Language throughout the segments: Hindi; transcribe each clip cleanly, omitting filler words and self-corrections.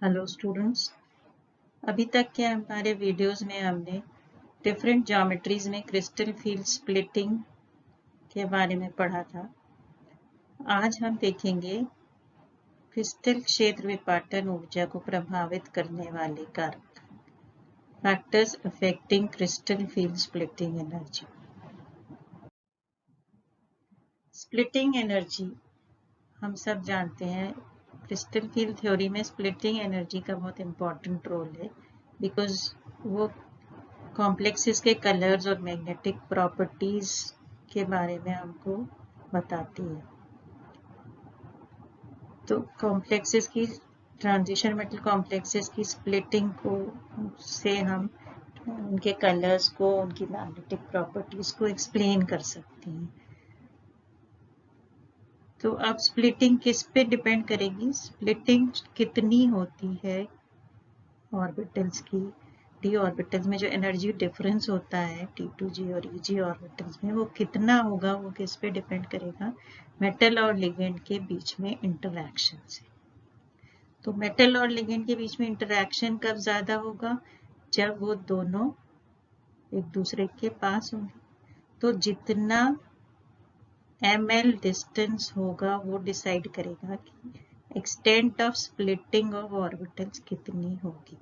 Hello students. अभी तक के हमारे वीडियोस में हमने डिफरेंट ज्योमेट्रीज में क्रिस्टल फील्ड स्प्लिटिंग के बारे में पढ़ा था। आज हम देखेंगे क्रिस्टल क्षेत्र विपाटन ऊर्जा को प्रभावित करने वाले कारक, factors affecting crystal field splitting energy. Splitting energy हम सब जानते हैं, क्रिस्टल फील्ड थ्योरी में स्प्लिटिंग एनर्जी का बहुत इम्पोर्टेंट रोल है, बिकॉज वो कॉम्प्लेक्सेस के कलर्स और मैग्नेटिक प्रॉपर्टीज के बारे में हमको बताती है। तो कॉम्प्लेक्सेस की ट्रांजिशन मेटल कॉम्प्लेक्सेस की स्प्लिटिंग को से हम उनके कलर्स को, उनकी मैग्नेटिक प्रॉपर्टीज को एक्सप्लेन कर सकते हैं। तो अब स्प्लिटिंग किस पे डिपेंड करेगी? स्प्लिटिंग कितनी होती है ऑर्बिटल्स की, डी ऑर्बिटल्स में जो एनर्जी डिफरेंस होता है T2G और EG ऑर्बिटल्स में, वो कितना होगा, वो किस पे डिपेंड करेगा? मेटल और लिगेंड के बीच में इंटरैक्शन से। तो मेटल और लिगेंड के बीच में इंटरैक्शन कब ज्यादा होगा? जब वो दोनों एक दूसरे के पास होंगे। तो जितना ml डिस्टेंस होगा वो डिसाइड करेगा कि extent of splitting of orbitals कितनी होगी।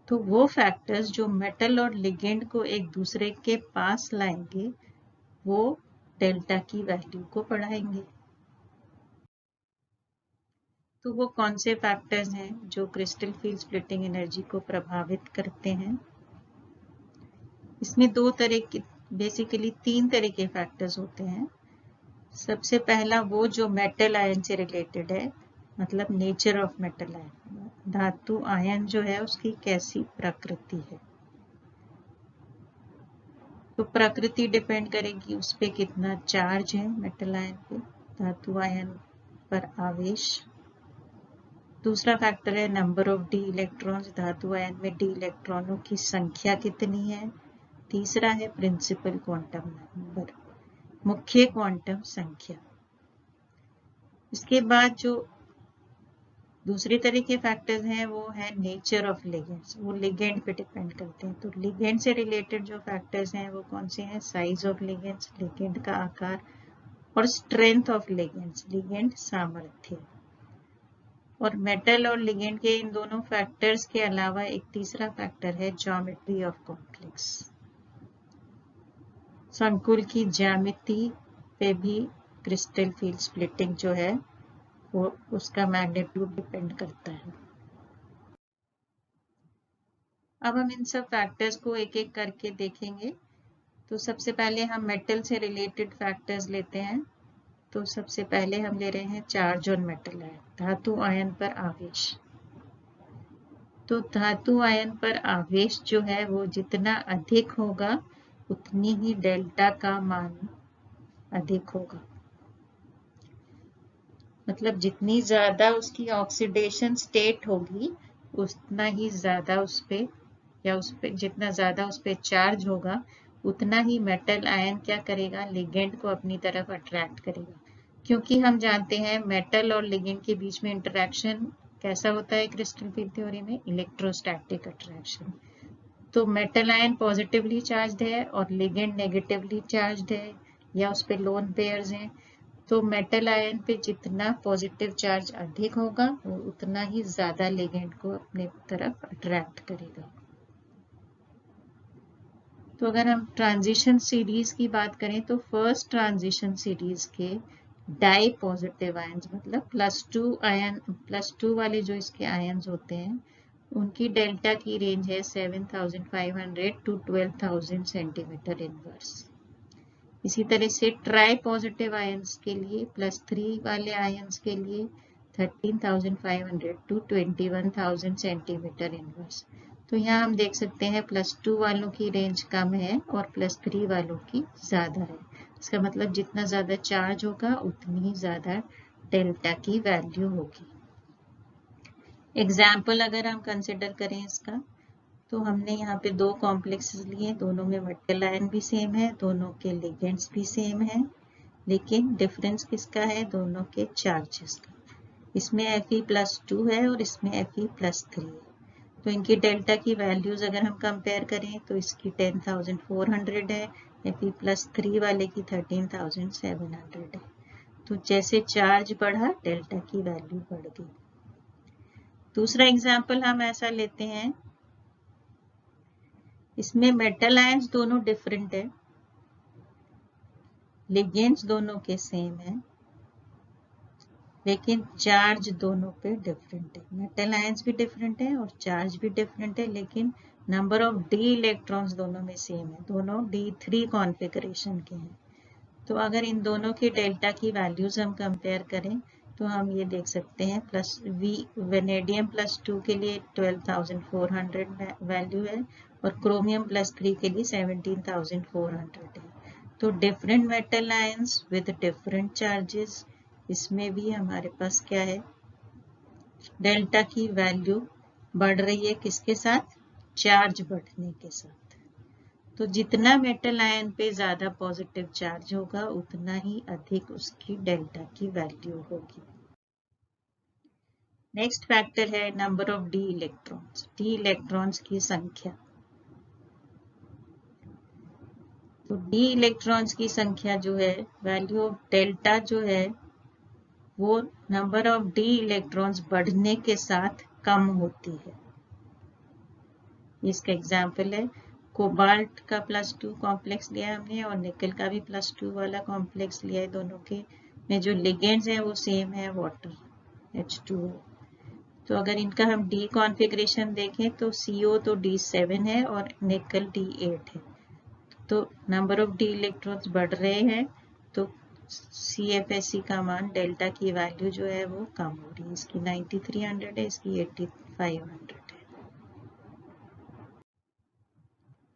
तो वो फैक्टर्स जो मेटल और लिगेंड को एक दूसरे के पास लाएंगे, वो डेल्टा की वैल्यू को बढ़ाएंगे। तो वो कौन से फैक्टर्स हैं जो क्रिस्टल फील्ड स्प्लिटिंग एनर्जी को प्रभावित करते हैं? इसमें बेसिकली तीन तरह के फैक्टर्स होते हैं। सबसे पहला वो जो मेटल आयन से रिलेटेड है, मतलब नेचर ऑफ मेटल आयन, धातु आयन जो है उसकी कैसी प्रकृति है। तो प्रकृति डिपेंड करेगी उस पे कितना चार्ज है मेटल आयन पे, धातु आयन पर आवेश। दूसरा फैक्टर है नंबर ऑफ डी इलेक्ट्रॉन्स, धातु आयन में डी इलेक्ट्रॉनों की संख्या कितनी है। तीसरा है प्रिंसिपल क्वांटम नंबर, मुख्य क्वांटम संख्या। इसके बाद जो दूसरी तरह के फैक्टर्स हैं वो है नेचर ऑफ लिगेंड्स, वो लिगेंड पे डिपेंड करते हैं। तो लिगेंड से रिलेटेड जो फैक्टर्स हैं वो कौन से हैं? साइज ऑफ लिगेंड्स, लिगेंड का आकार, और स्ट्रेंथ ऑफ लिगेंड्स, लिगेंड सामर्थ्य। और मेटल और लिगेंड के इन दोनों फैक्टर्स के अलावा एक तीसरा फैक्टर है ज्योमेट्री ऑफ कॉम्प्लेक्स, संकुल की ज्यामिति पे भी क्रिस्टल फील्ड स्प्लिटिंग जो है वो उसका मैग्नीट्यूड डिपेंड करता है। अब हम इन सब फैक्टर्स को एक एक करके देखेंगे। तो सबसे पहले हम मेटल से रिलेटेड फैक्टर्स लेते हैं। तो सबसे पहले हम ले रहे हैं चार्ज ऑन मेटल आयन, धातु आयन पर आवेश। तो धातु आयन पर आवेश जो है वो जितना अधिक होगा उतनी ही डेल्टा का मान अधिक होगा। मतलब जितनी ज्यादा उसकी ऑक्सीडेशन स्टेट होगी उतना ही ज्यादा उस पे, या उस पे जितना ज्यादा उस पे चार्ज होगा उतना ही मेटल आयन क्या करेगा? लिगेंड को अपनी तरफ अट्रैक्ट करेगा। क्योंकि हम जानते हैं मेटल और लिगेंड के बीच में इंटरैक्शन कैसा होता है क्रिस्टल फील्ड थ्योरी में? Electrostatic attraction. तो मेटल आयन पॉजिटिवली चार्ज्ड है और लिगेंड नेगेटिवली चार्ज्ड है, या उस पे लोन पेयर्स हैं। तो मेटल आयन पे जितना पॉजिटिव चार्ज अधिक होगा वो उतना ही ज्यादा लिगेंड को अपने तरफ अट्रैक्ट करेगा। तो अगर हम ट्रांजिशन सीरीज की बात करें तो फर्स्ट ट्रांजिशन सीरीज के डाई पॉजिटिव आयन्स, मतलब +2 वाले जो इसके आयन्स होते हैं उनकी डेल्टा की रेंज है 7500 to 12,000 सेंटीमीटर इनवर्स। इसी तरह से ट्राई पॉजिटिव आयन्स के लिए, +3 वाले आयन्स के लिए 13,500 to 21,000 सेंटीमीटर इनवर्स। तो यहाँ हम देख सकते हैं +2 वालों की रेंज कम है और +3 वालों की ज्यादा है। इसका मतलब जितना ज्यादा चार्ज होगा उतनी ही ज्यादा डेल्टा की वैल्यू होगी। एग्जाम्पल अगर हम कंसिडर करें इसका, तो हमने यहाँ पे दो कॉम्प्लेक्सेस लिए, दोनों में मेटल आयन भी सेम है, दोनों के लिगेंड्स भी सेम है, लेकिन डिफरेंस किसका है? दोनों के चार्जेस का। इसमें Fe+2 है और इसमें Fe+3 है। तो इनकी डेल्टा की वैल्यूज अगर हम कंपेयर करें तो इसकी 10,400 है, Fe+3 वाले की 13,700 है। तो जैसे चार्ज बढ़ा डेल्टा की वैल्यू बढ़ गई। दूसरा एग्जाम्पल हम ऐसा लेते हैं, इसमें मेटल आयंस दोनों डिफरेंट है, लिगेंड्स दोनों के सेम है, लेकिन चार्ज दोनों पे डिफरेंट है। मेटल आयंस भी डिफरेंट है और चार्ज भी डिफरेंट है, लेकिन नंबर ऑफ डी इलेक्ट्रॉन्स दोनों में सेम है, दोनों D3 कॉन्फ़िगरेशन के हैं। तो अगर इन दोनों की डेल्टा की वैल्यूज हम कंपेयर करें तो हम ये देख सकते हैं वेनेडियम+2 के लिए 12,400 वैल्यू है और क्रोमियम+3 के लिए 17,400 है। तो different metal ions with different charges, इसमें भी हमारे पास क्या है, डेल्टा की वैल्यू बढ़ रही है किसके साथ, चार्ज बढ़ने के साथ। तो जितना मेटल आयन पे ज्यादा पॉजिटिव चार्ज होगा उतना ही अधिक उसकी डेल्टा की वैल्यू होगी। नेक्स्ट फैक्टर है number of D electrons, D electrons की संख्या। तो डी इलेक्ट्रॉन्स की संख्या जो है, वैल्यू ऑफ डेल्टा जो है वो नंबर ऑफ डी इलेक्ट्रॉन्स बढ़ने के साथ कम होती है। इसका एग्जाम्पल है, कोबाल्ट का +2 कॉम्प्लेक्स लिया है हमने और निकल का भी +2 वाला कॉम्प्लेक्स लिया है। दोनों के में जो लिगेंड्स हैं वो सेम है, वाटर H2O। तो अगर इनका हम डी कॉन्फ़िगरेशन देखें तो CO तो D7 है और निकल D8 है। तो नंबर ऑफ डी इलेक्ट्रॉन्स बढ़ रहे हैं तो CFSE का मान, डेल्टा की वैल्यू जो है वो कम हो रही है। इसकी 9300 है, इसकी 8500 है।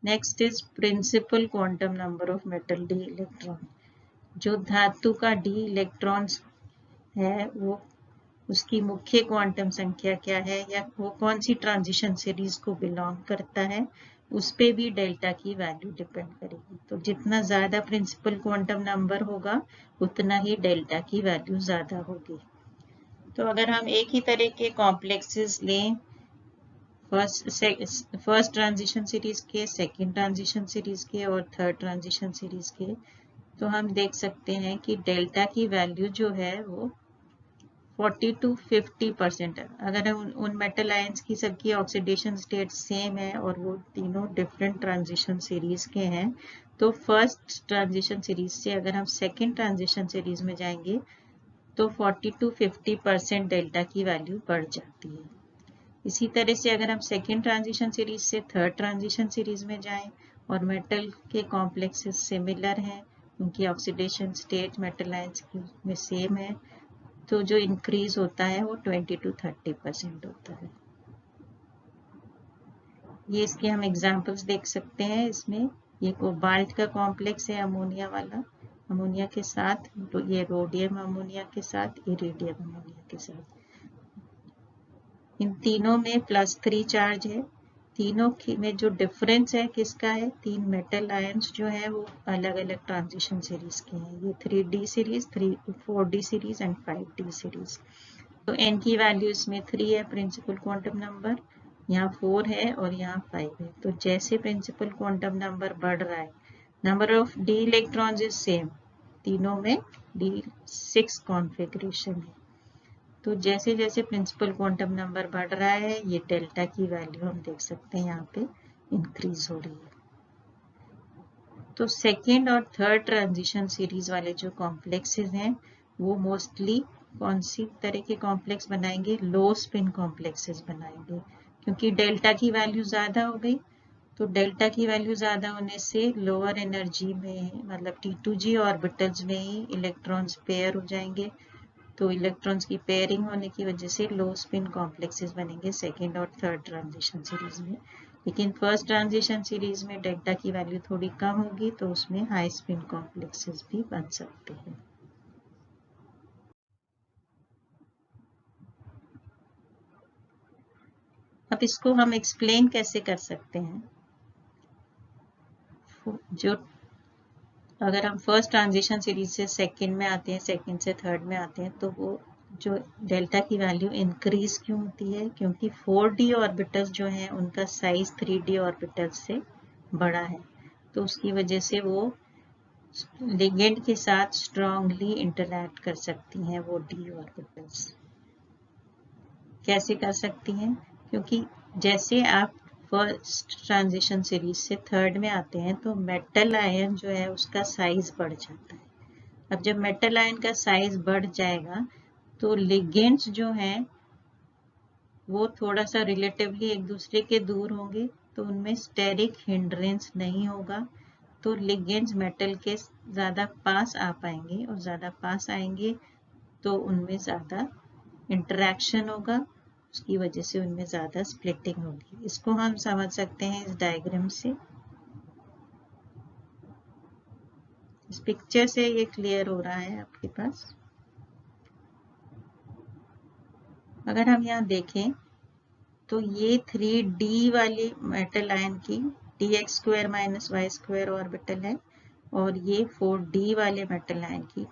Next is principal quantum number of metal d electron. जो धातु का डी इलेक्ट्रॉन्स है वो उसकी मुख्य क्वांटम संख्या क्या है या वो कौन सी ट्रांजिशन सीरीज को बिलोंग करता है, उस पे भी डेल्टा की वैल्यू डिपेंड करेगी। तो जितना ज्यादा प्रिंसिपल क्वांटम नंबर होगा उतना ही डेल्टा की वैल्यू ज्यादा होगी। तो अगर हम एक ही तरह के कॉम्प्लेक्सेस लें, फर्स्ट ट्रांजिशन सीरीज के, सेकंड ट्रांजिशन सीरीज के और थर्ड ट्रांजिशन सीरीज के, तो हम देख सकते हैं कि डेल्टा की वैल्यू जो है वो 40 to 50% है। अगर उन मेटल आयंस की सबकी ऑक्सीडेशन स्टेट सेम है और वो तीनों डिफरेंट ट्रांजिशन सीरीज के हैं, तो फर्स्ट ट्रांजिशन सीरीज से अगर हम सेकंड ट्रांजिशन सीरीज में जाएंगे तो 40 to 50% डेल्टा की वैल्यू बढ़ जाती है। इसी तरह से अगर हम सेकेंड ट्रांजिशन सीरीज से थर्ड ट्रांजिशन सीरीज में जाएं और मेटल के कॉम्प्लेक्सेस सिमिलर हैं, उनकी ऑक्सीडेशन स्टेट मेटल आयंस में सेम है, तो जो इंक्रीज होता है वो 20 to 30% होता है। ये इसके हम एग्जांपल्स देख सकते हैं। इसमें ये कोबाल्ट का कॉम्प्लेक्स है अमोनिया वाला, अमोनिया के साथ, तो ये रोडियम अमोनिया के साथ, इरिडियम अमोनिया के साथ। इन तीनों में +3 चार्ज है। तीनों में जो डिफरेंस है किसका है, तीन मेटल आयंस जो है वो अलग अलग ट्रांजिशन सीरीज के हैं। ये 3D series, 4D series and 5D series. तो n की वैल्यू इसमें 3 है प्रिंसिपल क्वांटम नंबर, यहाँ 4 है और यहाँ 5 है। तो जैसे प्रिंसिपल क्वांटम नंबर बढ़ रहा है, number of D electrons is same, तीनों में D6 कॉन्फ़िगरेशन है। तो जैसे जैसे प्रिंसिपल क्वांटम नंबर बढ़ रहा है, ये डेल्टा की वैल्यू हम देख सकते हैं यहाँ पे इंक्रीज हो रही है। तो सेकेंड और थर्ड ट्रांजिशन सीरीज वाले जो कॉम्प्लेक्सेस हैं वो मोस्टली कौन सी तरह के कॉम्प्लेक्स बनाएंगे, लो स्पिन कॉम्प्लेक्सेस बनाएंगे, क्योंकि डेल्टा की वैल्यू ज्यादा हो गई। तो डेल्टा की वैल्यू ज्यादा होने से लोअर एनर्जी में, मतलब T2G ऑर्बिटल्स में ही इलेक्ट्रॉन्स पेयर हो जाएंगे। तो इलेक्ट्रॉन्स की पेयरिंग होने की वजह से लो स्पिन कॉम्प्लेक्सेस बनेंगे सेकेंड और थर्ड ट्रांजिशन सीरीज में। लेकिन फर्स्ट ट्रांजिशन सीरीज में डेल्टा की वैल्यू थोड़ी कम होगी तो उसमें हाई स्पिन कॉम्प्लेक्सेस भी बन सकते हैं। अब इसको हम एक्सप्लेन कैसे कर सकते हैं। जो अगर हम फर्स्ट ट्रांजिशन सीरीज से सेकंड में आते हैं, सेकंड से थर्ड में आते हैं, तो वो जो डेल्टा की वैल्यू इंक्रीज क्यों होती है, क्योंकि 4d ऑर्बिटल्स जो हैं उनका साइज 3d ऑर्बिटल्स से बड़ा है, तो उसकी वजह से वो लिगेंड के साथ स्ट्रांगली इंटरैक्ट कर सकती हैं वो d ऑर्बिटल्स। कैसे कर सकती हैं, क्योंकि जैसे आप फर्स्ट ट्रांजिशन सीरीज से थर्ड में आते हैं तो मेटल आयन जो है उसका साइज बढ़ जाता है। अब जब मेटल आयन का साइज बढ़ जाएगा तो लिगेंड्स जो हैं वो थोड़ा सा रिलेटिवली एक दूसरे के दूर होंगे, तो उनमें स्टेरिक हिंड्रेंस नहीं होगा, तो लिगेंड्स मेटल के ज़्यादा पास आ पाएंगे, और ज़्यादा पास आएंगे तो उनमें ज़्यादा इंटरेक्शन होगा, उसकी वजह से उनमें ज़्यादा स्प्लिटिंग होगी। इसको हम समझ सकते हैं इस डायग्राम से। इस पिक्चर से ये क्लियर हो रहा है आपके पास। अगर हम यहाँ देखें तो ये 3d वाली मेटल आयन की dx² - y² ऑर्बिटल है, और ये 4d वाले मेटल आयन की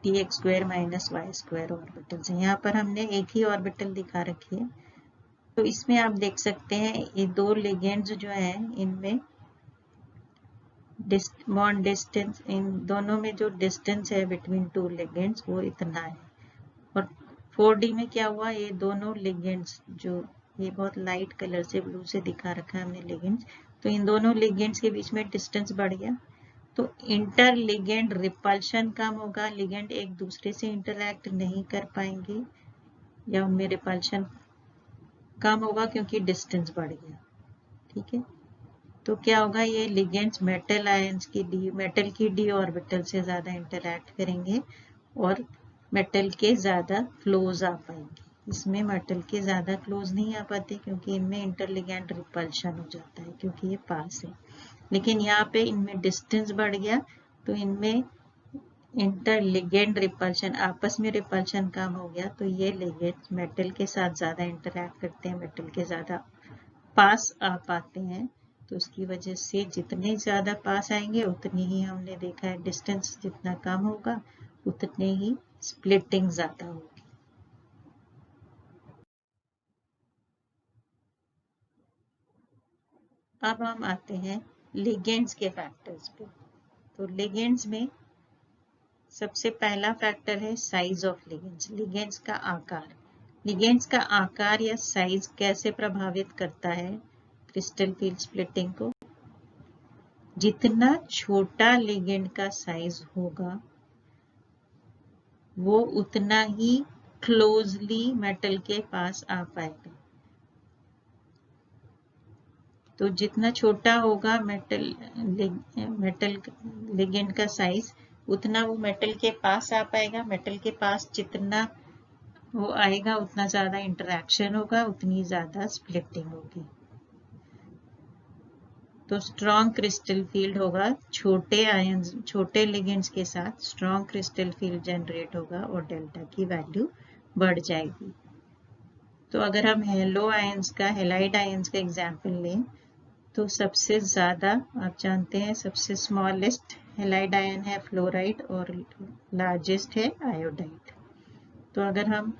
dx² - y² ऑर्बिटल्स है। यहाँ पर हमने एक ही ऑर्बिटल दिखा रखी है। तो इसमें आप देख सकते हैं ये दो लिगेंड्स जो हैं इनमें बॉन्ड डिस्टेंस, इन दोनों में जो डिस्टेंस है बिटवीन टू लिगेंड्स वो इतना है। और 4d में क्या हुआ, ये दोनों लिगेंड्स जो ये बहुत लाइट कलर से ब्लू से दिखा रखा है हमने लिगेंड्स, तो इन दोनों लिगेंड्स के बीच में डिस्टेंस बढ़ गया, तो इंटर लिगेंड रिपल्शन कम होगा, लिगेंड एक दूसरे से इंटरैक्ट नहीं कर पाएंगे या उनमें रिपल्शन कम होगा क्योंकि डिस्टेंस बढ़ गया। ठीक है, तो क्या होगा, ये लिगेंड्स मेटल आयंस की मेटल की d ऑर्बिटल से ज़्यादा इंटरैक्ट करेंगे और मेटल के ज़्यादा क्लोज आ पाएंगे। इसमें मेटल के ज़्यादा क्लोज नहीं आ पाते क्योंकि इनमें इंटरलिगेंड रिपल्शन हो जाता है क्योंकि ये पास है। लेकिन यहाँ पे इनमें डिस्टेंस बढ़ गया तो इनमें इंटरलिगेंड रिपल्शन, आपस में रिपल्शन कम हो गया, तो ये लिगेंड्स मेटल के साथ ज़्यादा इंटरैक्ट करते हैं, मेटल के ज़्यादा पास आ पाते हैं, तो उसकी वजह से जितने ज़्यादा पास आएंगे उतनी ही हमने देखा है डिस्टेंस जितना कम होगा उतने ही स्प्लिटिंग ज़्यादा होगी। अब हम आते हैं लिगेंड्स के फैक्टर्स पे। तो लिगेंड्स में सबसे पहला फैक्टर है साइज ऑफ लिगेंड्स, लिगेंड्स का आकार। लिगेंड्स का आकार या साइज कैसे प्रभावित करता है क्रिस्टल फील्ड स्प्लिटिंग को? जितना छोटा लिगेंड का साइज होगा वो उतना ही क्लोजली मेटल के पास आ पाएगा। तो जितना छोटा होगा मेटल लिगेंड का साइज उतना वो मेटल के पास आ पाएगा, मेटल के पास जितना वो आएगा उतना ज़्यादा इंटरेक्शन होगा, उतनी ज़्यादा स्प्लिटिंग होगी। तो स्ट्रॉन्ग क्रिस्टल फील्ड होगा, छोटे आयंस छोटे लिगेंड्स के साथ स्ट्रॉन्ग क्रिस्टल फील्ड जनरेट होगा और डेल्टा की वैल्यू बढ़ जाएगी। तो अगर हम हेलो आयंस का हेलाइड आयंस का एग्जाम्पल लें तो सबसे ज़्यादा आप जानते हैं सबसे स्मॉलेस्ट हेलाइड आयन है फ्लोराइड और लार्जेस्ट है आयोडाइड। तो अगर हम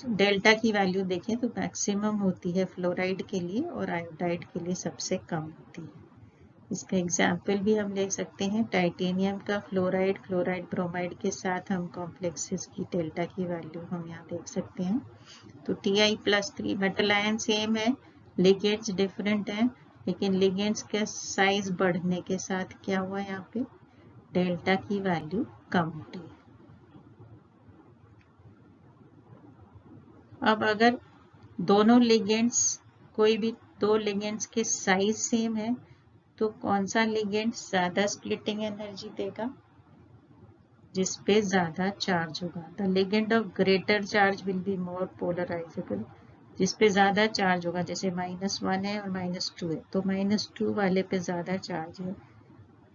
डेल्टा की वैल्यू देखें तो मैक्सिमम होती है फ्लोराइड के लिए और आयोडाइड के लिए सबसे कम होती है। इसका एग्जाम्पल भी हम ले सकते हैं, टाइटेनियम का फ्लोराइड क्लोराइड ब्रोमाइड के साथ हम कॉम्प्लेक्सेस की डेल्टा की वैल्यू हम यहाँ देख सकते हैं। तो Ti+3 मेटल आयन सेम है, लिगेंड्स डिफरेंट हैं, लेकिन लिगेंड्स का साइज बढ़ने के साथ क्या हुआ, यहाँ पे डेल्टा की वैल्यू कम हो रही है। अब अगर दोनों लिगेंड्स कोई भी दो लिगेंड्स के साइज सेम है तो कौन सा लिगेंड ज्यादा स्प्लिटिंग एनर्जी देगा? जिस पे ज्यादा चार्ज होगा। The ligand of greater charge will be more polarisable. जिस पे ज्यादा चार्ज होगा, जैसे -1 है और -2 है, तो -2 वाले पे ज्यादा चार्ज है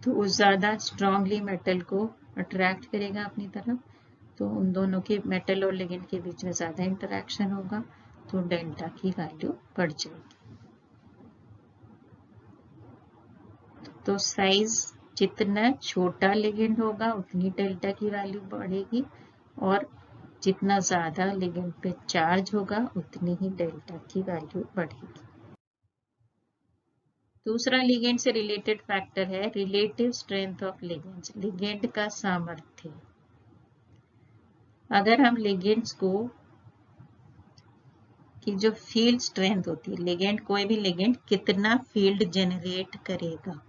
तो वो ज्यादा स्ट्रांगली मेटल को अट्रैक्ट करेगा अपनी तरफ, तो उन दोनों के मेटल और लिगेंड के बीच में ज्यादा इंटरेक्शन होगा, तो डेल्टा की वैल्यू बढ़ जाएगी। तो साइज जितना छोटा लिगेंड होगा उतनी डेल्टा की वैल्यू बढ़ेगी, और जितना ज़्यादा लिगेंड पे चार्ज होगा उतनी ही डेल्टा की वैल्यू बढ़ेगी। दूसरा लिगेंड से रिलेटेड फैक्टर है relative strength of ligands, ligand का सामर्थ्य। अगर हम लिगेंड्स को की जो फील्ड स्ट्रेंथ होती है, लिगेंड कोई भी लिगेंड कितना फील्ड जनरेट करेगा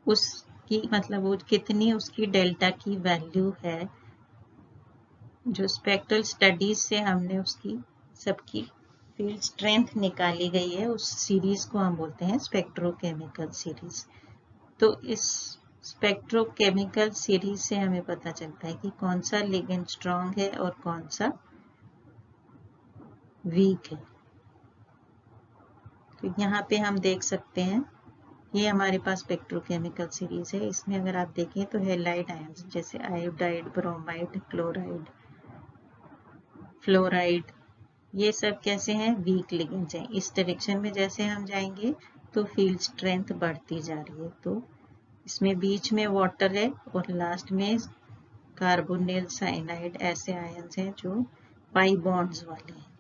उसकी मतलब वो कितनी उसकी डेल्टा की वैल्यू है, जो स्पेक्ट्रल स्टडीज से हमने उसकी सबकी फील्ड स्ट्रेंथ निकाली गई है, उस सीरीज को हम बोलते हैं स्पेक्ट्रोकेमिकल सीरीज। तो इस स्पेक्ट्रोकेमिकल सीरीज से हमें पता चलता है कि कौन सा लिगेंड स्ट्रॉन्ग है और कौन सा वीक है। तो यहाँ पे हम देख सकते हैं ये हमारे पास स्पेक्ट्रोकेमिकल सीरीज है। इसमें अगर आप देखें तो हैलाइड आयंस जैसे आयोडाइड, ब्रोमाइड, क्लोराइड, फ्लोराइड, ये सब कैसे हैं, वीक लिगेंड्स हैं। इस डायरेक्शन में जैसे हम जाएंगे तो फील्ड स्ट्रेंथ बढ़ती जा रही है। तो इसमें बीच में वाटर है और लास्ट में कार्बोनिल, साइनाइड, ऐसे आयंस हैं जो पाई बॉन्ड्स वाले हैं।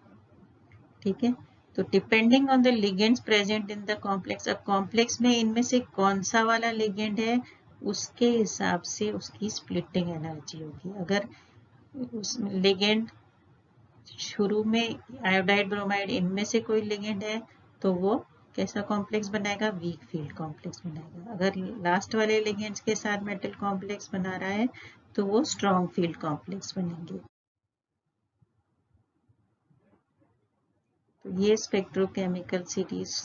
ठीक है, तो depending on the ligands present in the complex, अब कॉम्प्लेक्स में इनमें से कौन सा वाला लिगेंड है उसके हिसाब से उसकी स्प्लिटिंग एनर्जी होगी। अगर उस लिगेंड शुरू में आयोडाइड, ब्रोमाइड, इनमें से कोई लिगेंड है तो वो कैसा कॉम्प्लेक्स बनाएगा, वीक फील्ड कॉम्प्लेक्स बनाएगा। अगर लास्ट वाले लिगेंड्स के साथ मेटल कॉम्प्लेक्स बना रहा है तो वो स्ट्रॉन्ग फील्ड कॉम्प्लेक्स बनेंगे। तो ये स्पेक्ट्रोकेमिकल सीरीज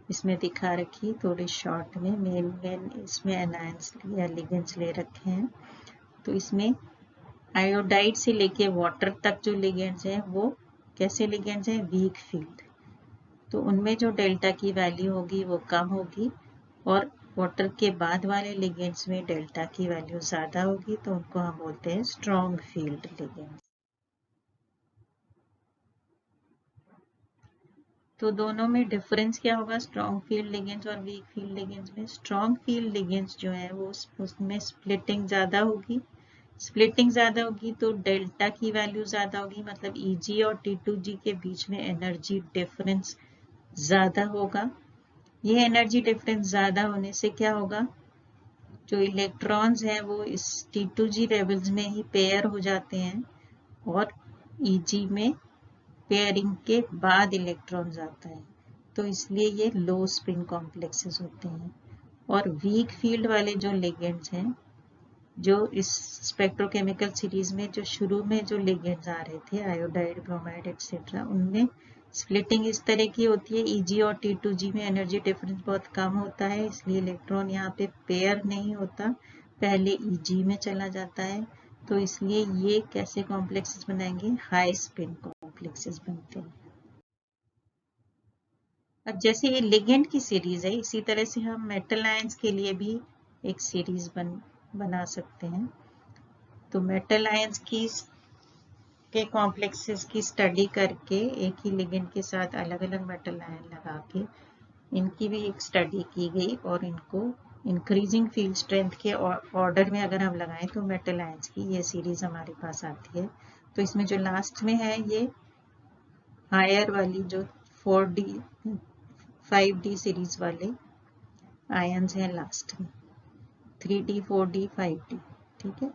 इसमें दिखा रखी थोड़ी शॉर्ट में, मेन इसमें एनायंस या लिगेंड्स ले रखे हैं। तो इसमें आयोडाइड से लेके वाटर तक जो लिगेंड्स हैं वो कैसे लिगेंड्स हैं, वीक फील्ड। तो उनमें जो डेल्टा की वैल्यू होगी वो कम होगी और वाटर के बाद वाले लिगेंड्स में डेल्टा की वैल्यू ज़्यादा होगी, तो उनको हम बोलते हैं स्ट्रॉन्ग फील्ड लिगेंड्स। तो दोनों में डिफरेंस क्या होगा, स्ट्रॉन्ग फील्ड लिगेंड्स और वीक फील्ड लिगेंड्स में। स्ट्रॉन्ग फील्ड लिगेंड्स जो है वो उसमें स्प्लिटिंग ज़्यादा होगी, स्प्लिटिंग ज़्यादा होगी तो डेल्टा की वैल्यू ज़्यादा होगी, मतलब Eg और T2G के बीच में एनर्जी डिफरेंस ज़्यादा होगा। ये एनर्जी डिफरेंस ज़्यादा होने से क्या होगा, जो इलेक्ट्रॉन्स हैं वो इस T2G लेवल्स में ही पेयर हो जाते हैं और Eg में पेयरिंग के बाद इलेक्ट्रॉन्स आता है, तो इसलिए ये लो स्पिन कॉम्प्लेक्सेस होते हैं। और वीक फील्ड वाले जो लिगेंड्स हैं, जो इस स्पेक्ट्रोकेमिकल सीरीज में जो शुरू में जो लिगेंड्स आ रहे थे आयोडाइड, ब्रोमाइड एक्सेट्रा, उनमें स्प्लिटिंग इस तरह की होती है, Eg और T2G में एनर्जी डिफरेंस बहुत कम होता है, इसलिए इलेक्ट्रॉन यहाँ पे पेयर नहीं होता, पहले Eg में चला जाता है। तो इसलिए ये कैसे कॉम्प्लेक्सेस बनाएंगे, हाई स्पिन कॉम्प्लेक्सेस बनते हैं। अब जैसे ये लिगेंड की सीरीज है, इसी तरह से हम मेटल आयंस के लिए भी एक सीरीज बना सकते हैं। तो मेटल आयंस की के कॉम्प्लेक्सेस की स्टडी करके एक ही लिगेंड के साथ अलग अलग मेटल आयन लगा के इनकी भी एक स्टडी की गई और इनको इंक्रीजिंग फील्ड स्ट्रेंथ के ऑर्डर में अगर हम लगाएं तो मेटल आयंस की ये सीरीज हमारे पास आती है। तो इसमें जो लास्ट में है ये हायर वाली जो 4D 5D सीरीज वाले आयंस हैं लास्ट में, 3D 4D 5D। ठीक है,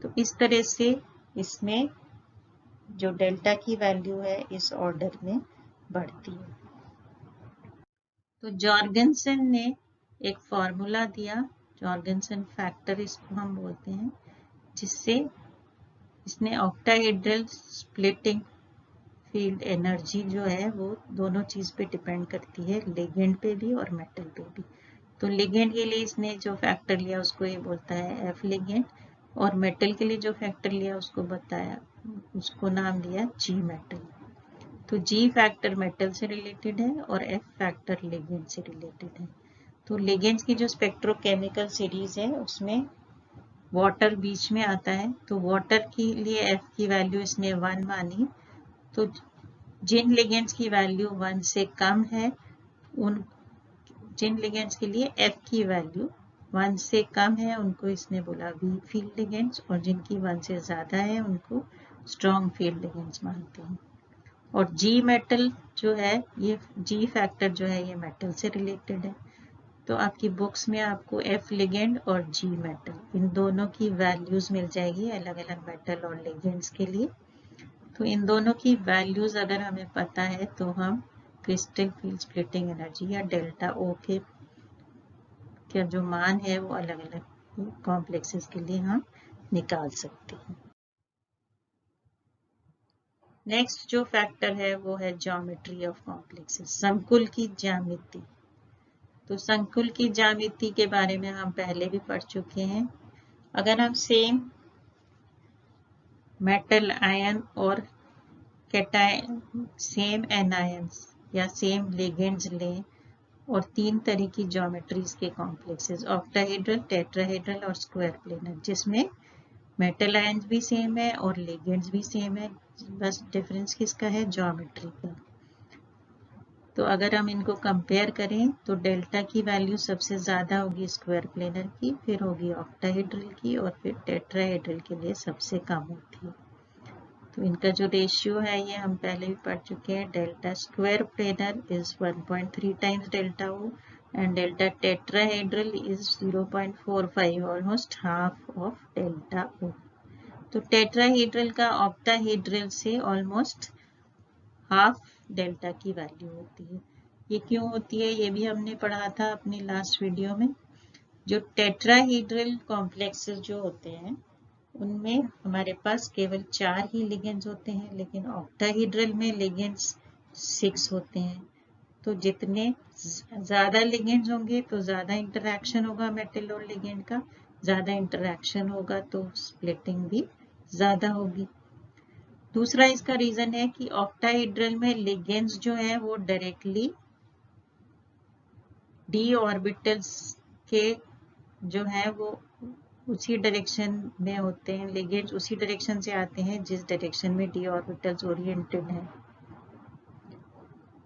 तो इस तरह से इसमें जो डेल्टा की वैल्यू है इस ऑर्डर में बढ़ती है। तो जॉर्गेनसन ने एक फॉर्मूला दिया, जॉर्गेनसन फैक्टर इसको हम बोलते हैं, जिससे इसने ऑक्टाहेड्रल स्प्लिटिंग फील्ड एनर्जी जो है वो दोनों चीज पे डिपेंड करती है, लिगेंड पे भी और मेटल पे भी। तो लिगेंड के लिए इसने जो फैक्टर लिया उसको ये बोलता है एफ लिगेंड, और मेटल के लिए जो फैक्टर लिया उसको बताया, उसको नाम दिया जी मेटल। तो जी फैक्टर मेटल से रिलेटेड है और एफ फैक्टर लिगेंड से रिलेटेड है। तो लिगेंड्स की जो स्पेक्ट्रोकेमिकल सीरीज है उसमें वाटर बीच में आता है, तो वाटर के लिए एफ की वैल्यू इसने 1 मानी। तो जिन लिगेंड्स की वैल्यू 1 से कम है, उन जिन लिगेंड्स के लिए एफ की वैल्यू 1 से कम है उनको इसने बोला वीक फील्ड लिगेंड्स, और जिनकी 1 से ज़्यादा है उनको स्ट्रॉन्ग फील्ड लिगेंड्स मानते हैं। और जी मेटल जो है, ये जी फैक्टर जो है ये मेटल से रिलेटेड है। तो आपकी बुक्स में आपको एफ लिगेंड और जी मेटल इन दोनों की वैल्यूज मिल जाएगी अलग अलग मेटल और लिगेंड्स के लिए। तो इन दोनों की वैल्यूज अगर हमें पता है तो हम क्रिस्टल फील्ड स्प्लिटिंग एनर्जी या डेल्टा ओ के जो मान है वो अलग अलग कॉम्प्लेक्सेस के लिए हम निकाल सकते हैं। नेक्स्ट जो फैक्टर है वो है ज्योमेट्री ऑफ कॉम्प्लेक्सेस, संकुल की ज्यामिति। तो संकुल की ज्यामिति के बारे में हम पहले भी पढ़ चुके हैं। अगर हम सेम मेटल आयन और कैटायन, सेम एनायंस या सेम लिगेंड्स लें और 3 तरह की ज्योमेट्रीज के कॉम्प्लेक्सेस, ऑक्टाहेड्रल, टेट्राहेड्रल और स्क्वायर प्लेनर, जिसमें मेटल आयंस भी सेम है और लिगेंड्स भी सेम है, बस डिफरेंस किसका है, ज्योमेट्री का। तो अगर हम इनको कंपेयर करें तो डेल्टा की वैल्यू सबसे ज़्यादा होगी स्क्वायर प्लेनर की, फिर होगी ऑक्टाहेड्रल की, और फिर टेट्राहेड्रल के लिए सबसे कम होती है। तो इनका जो रेशियो है ये हम पहले भी पढ़ चुके हैं, delta square planar is 1.3 times delta O and delta tetrahedral is 0.45, almost half of delta O. तो टेट्राहेड्रल का ऑक्टाहेड्रल से ऑलमोस्ट हाफ डेल्टा की वैल्यू होती है। ये क्यों होती है ये भी हमने पढ़ा था अपनी लास्ट वीडियो में। जो टेट्राहेड्रल कॉम्प्लेक्सेस जो होते हैं उनमें हमारे पास केवल 4 ही लिगेंड्स होते हैं, लेकिन ऑक्टाहेड्रल में लिगेंड्स 6 होते हैं। तो जितने ज़्यादा लिगेंड्स होंगे तो ज़्यादा इंटरैक्शन होगा मेटल और लिगेंड का, ज़्यादा इंटरैक्शन होगा तो स्प्लिटिंग भी ज़्यादा होगी। दूसरा इसका रीजन है कि ऑक्टाहेड्रल में लिगेंड्स जो है वो डायरेक्टली डी ऑर्बिटल्स के जो है वो उसी डायरेक्शन में होते हैं, लिगेंड्स उसी डायरेक्शन से आते हैं जिस डायरेक्शन में डी ऑर्बिटल्स ओरिएंटेड है,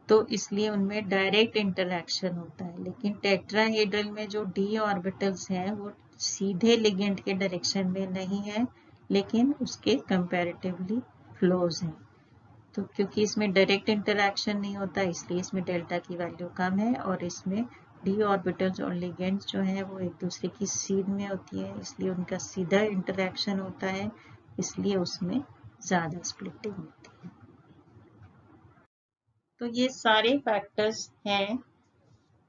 तो इसलिए उनमें डायरेक्ट इंटरैक्शन होता है। लेकिन टेट्राहेड्रल में जो डी ऑर्बिटल्स हैं वो सीधे लिगेंड के डायरेक्शन में नहीं है, लेकिन उसके कंपैरेटिवली क्लोज हैं। तो क्योंकि इसमें डायरेक्ट इंटरैक्शन नहीं होता इसलिए इसमें डेल्टा की वैल्यू कम है, और इसमें डी ऑर्बिटल्स और लिगेंड्स जो है वो एक दूसरे की सीध में होती है, इसलिए उनका सीधा इंटरैक्शन होता है, इसलिए उसमें ज़्यादा स्प्लिटिंग होती है। तो ये सारे फैक्टर्स हैं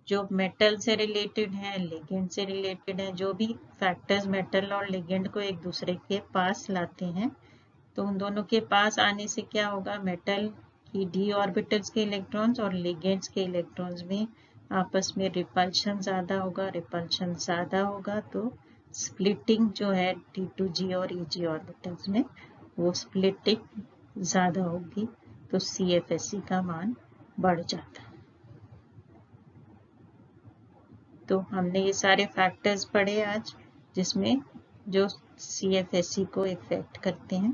जो मेटल से रिलेटेड है, लिगेंड से रिलेटेड है। जो भी फैक्टर्स मेटल और लिगेंड को एक दूसरे के पास लाते हैं तो उन दोनों के पास आने से क्या होगा, मेटल की डी ऑर्बिटल्स के इलेक्ट्रॉन्स और लिगेंड्स के इलेक्ट्रॉन्स में आपस में रिपल्शन ज़्यादा होगा, रिपल्शन ज़्यादा होगा तो स्प्लिटिंग जो है T2G और EG ऑर्बिटल्स में वो स्प्लिटिंग ज़्यादा होगी, तो CFSE का मान बढ़ जाता है। तो हमने ये सारे फैक्टर्स पढ़े आज जिसमें जो CFSE को इफेक्ट करते हैं।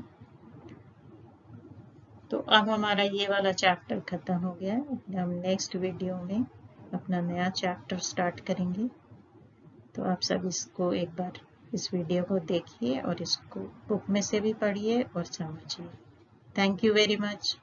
तो अब हमारा ये वाला चैप्टर खत्म हो गया है। हम नेक्स्ट वीडियो में अपना नया चैप्टर स्टार्ट करेंगे। तो आप सब इसको एक बार इस वीडियो को देखिए और इसको बुक में से भी पढ़िए और समझिए। Thank you very much.